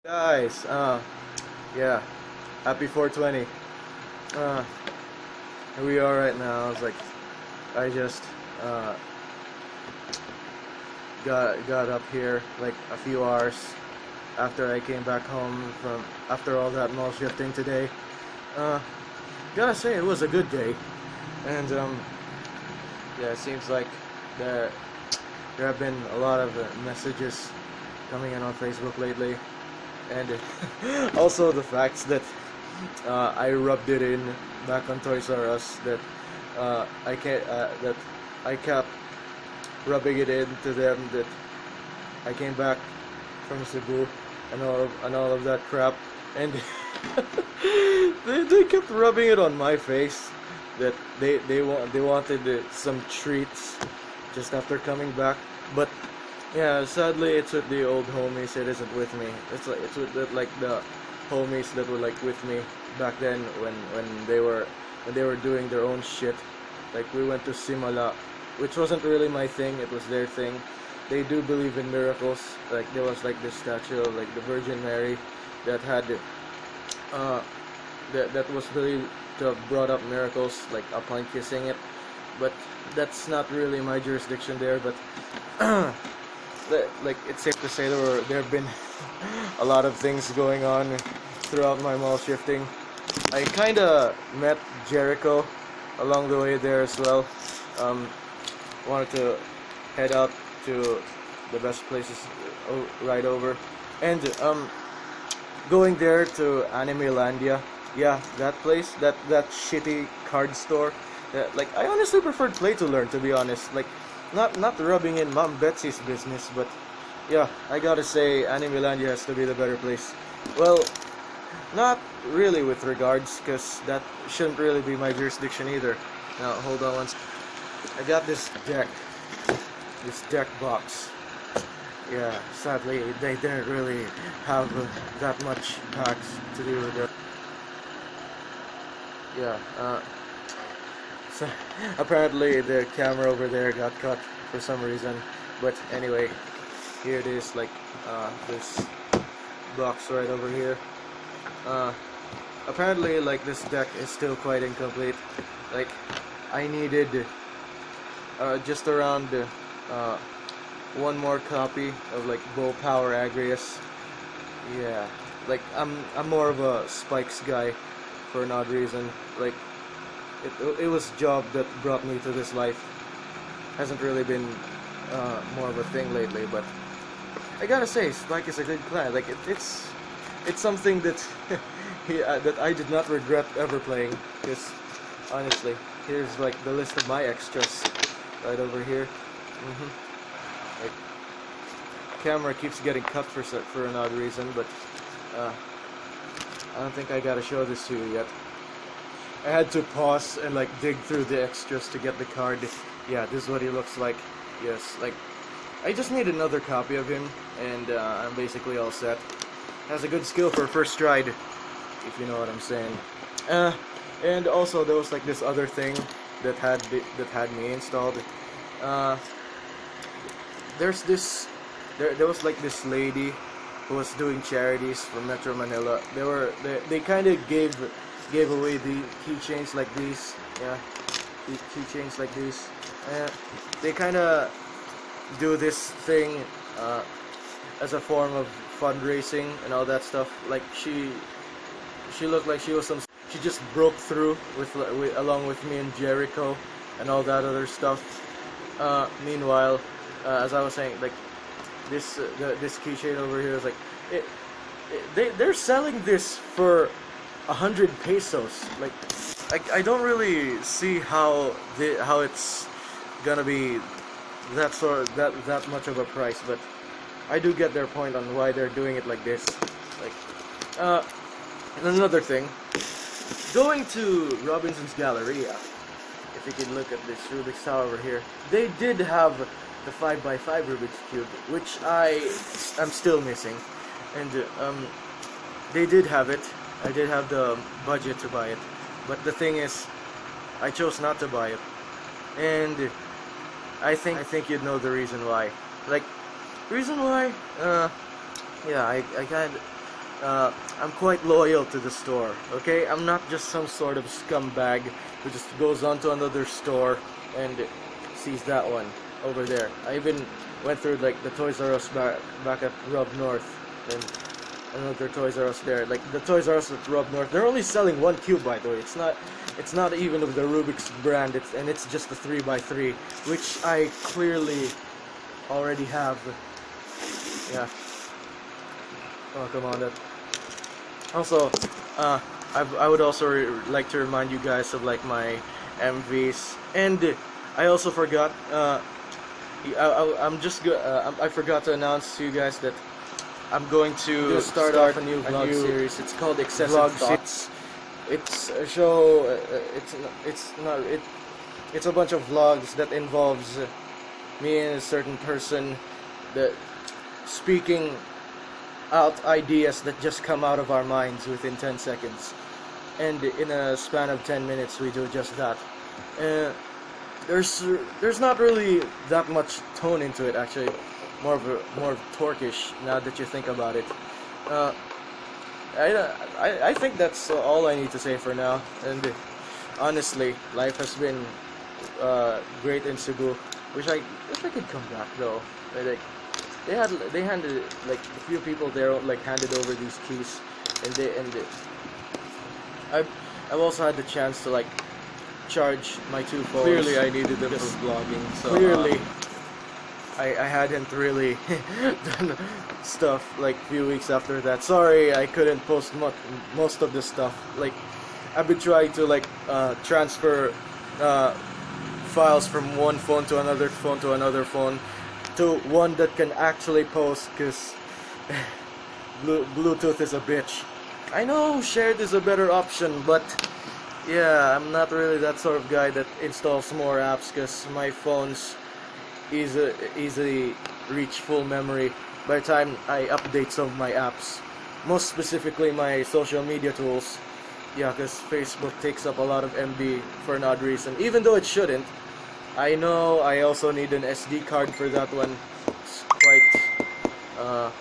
Guys, yeah, happy 420. Uh, Here we are right now. I just uh, got up here like a few hours after I came back home from after all that mall shifting today. Uh, Gotta say it was a good day, and yeah, it seems like there there have been a lot of messages coming in on Facebook lately, and also the facts that I rubbed it in back on Toys R Us that I kept rubbing it into them that I came back from Cebu and all of that crap, and they kept rubbing it on my face that they wanted some treats just after coming back, but yeah, sadly it's with the old homies. It isn't with me. It's with the homies that were like with me back then when they were doing their own shit. Like we went to Simala, which wasn't really my thing. It was their thing. They do believe in miracles. Like there was like this statue of like the Virgin Mary that had that was believed to have brought up miracles like upon kissing it. But that's not really my jurisdiction there. But like it's safe to say there have been a lot of things going on throughout my mall shifting. I kind of met Jericho along the way there as well. Um, Wanted to head out to the best places right over, and going there to Animelandia. Yeah, that place, that shitty card store. Like I honestly preferred Play to Learn, to be honest. Like not rubbing in Mom Betsy's business, but yeah, I gotta say Animelandia has to be the better place. Well, not really with regards, because that shouldn't really be my jurisdiction either. Now, hold on once. I got this deck box. Yeah, sadly, they didn't really have that much packs to do with it. Yeah, so apparently the camera over there got cut for some reason. But anyway, here it is, like, this box right over here. Apparently, like, this deck is still quite incomplete. Like, I needed just around one more copy of like Bow Power Agrius. Yeah, like I'm more of a Spikes guy for an odd reason. Like it was Job that brought me to this life. Hasn't really been more of a thing lately, but I gotta say Spike is a good clan. Like it's something that that I did not regret ever playing. Because honestly, here's like the list of my extras right over here. Like, camera keeps getting cut for an odd reason, but I don't think I gotta show this to you yet. I had to pause and like dig through the extras to get the card. Yeah, this is what he looks like. Yes, like I just need another copy of him, and I'm basically all set. Has a good skill for first stride, if you know what I'm saying. And also there was like this other thing that had me installed. There was like this lady who was doing charities for Metro Manila. They kind of gave away the keychains like these. Yeah, the keychains like these. They kind of do this thing as a form of fundraising and all that stuff. Like she looked like she was some. She just broke through along with me and Jericho and all that other stuff. Meanwhile, as I was saying, like this keychain over here is like they're selling this for 100 pesos. Like I don't really see how it's gonna be that much of a price, but I do get their point on why they're doing it like this. Like and another thing, going to Robinson's Galleria, if you can look at this Rubik's Tower over here, they did have the 5x5 Rubik's Cube, which I'm still missing, and they did have it. I did have the budget to buy it, but the thing is, I chose not to buy it, and I think you'd know the reason why. Like, reason why? Yeah, I'm quite loyal to the store. Okay, I'm not just some sort of scumbag who just goes on to another store and sees that one over there. I even went through like the Toys R Us back at Rob North, and another Toys R Us there. Like the Toys R Us at Rob North, they're only selling one cube, by the way. It's not even of the Rubik's brand. It's just the 3x3, which I clearly already have. Yeah. Oh, come on, that. Also, I would also like to remind you guys of like my MVs, and I also forgot. I forgot to announce to you guys that I'm going to start off a new vlog series. It's called Excessive Thoughts. It's a show. It's a bunch of vlogs that involves me and a certain person that speaking out ideas that just come out of our minds within 10 seconds, and in a span of 10 minutes we do just that. There's not really that much tone into it, actually. More of torquish now that you think about it. I think that's all I need to say for now. And honestly, life has been great in Cebu. Wish I could come back though. Like they handed like a few people there like handed over these keys, and I've also had the chance to like charge my two phones. Clearly, I needed them for vlogging. So clearly, I hadn't really done stuff like a few weeks after that. Sorry, I couldn't post most of this stuff. Like I've been trying to like transfer files from one phone to another phone to another phone to one that can actually post, because Bluetooth is a bitch. I know shared is a better option, but yeah, I'm not really that sort of guy that installs more apps, because my phones easily reach full memory by the time I update some of my apps, most specifically my social media tools. Yeah, because Facebook takes up a lot of MB for an odd reason, even though it shouldn't. I know I also need an SD card for that one. It's quite